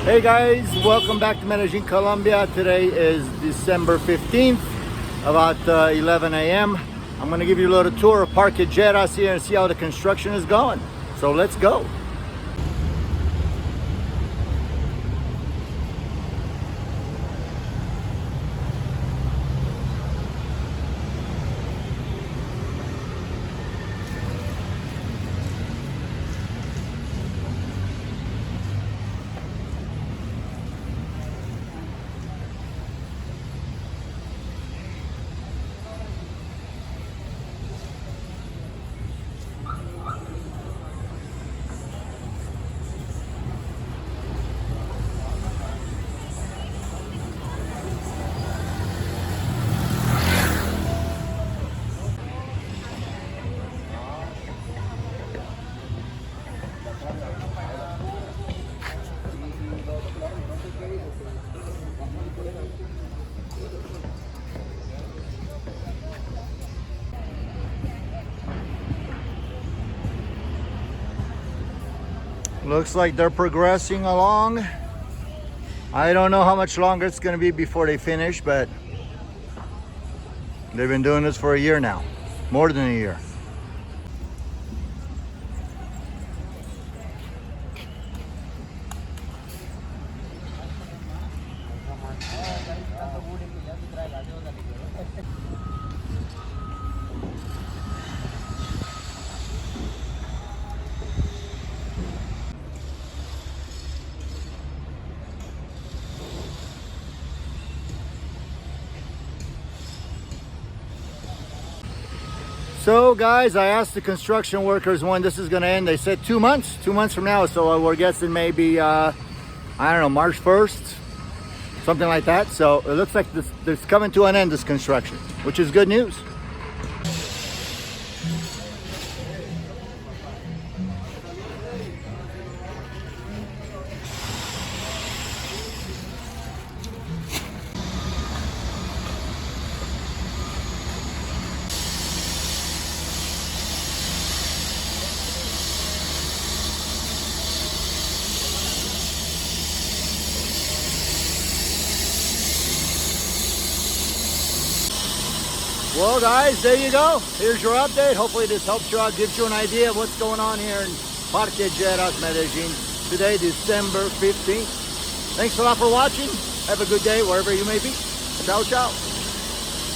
Hey guys, welcome back to Medellin, Colombia. Today is December 15th, about 11 a.m. I'm going to give you a little tour of Parque Lleras here and see how the construction is going. So let's go. Looks like they're progressing along. I don't know how much longer it's going to be before they finish, but they've been doing this for a year now, more than a year. So guys, I asked the construction workers when this is going to end. They said 2 months, 2 months from now. So we're guessing maybe, I don't know, March 1st, something like that. So it looks like this coming to an end, this construction, which is good news. Well guys, there you go. Here's your update. Hopefully this helps you out, gives you an idea of what's going on here in Parque Lleras, Medellin. Today, December 15th. Thanks a lot for watching. Have a good day wherever you may be. Ciao, ciao.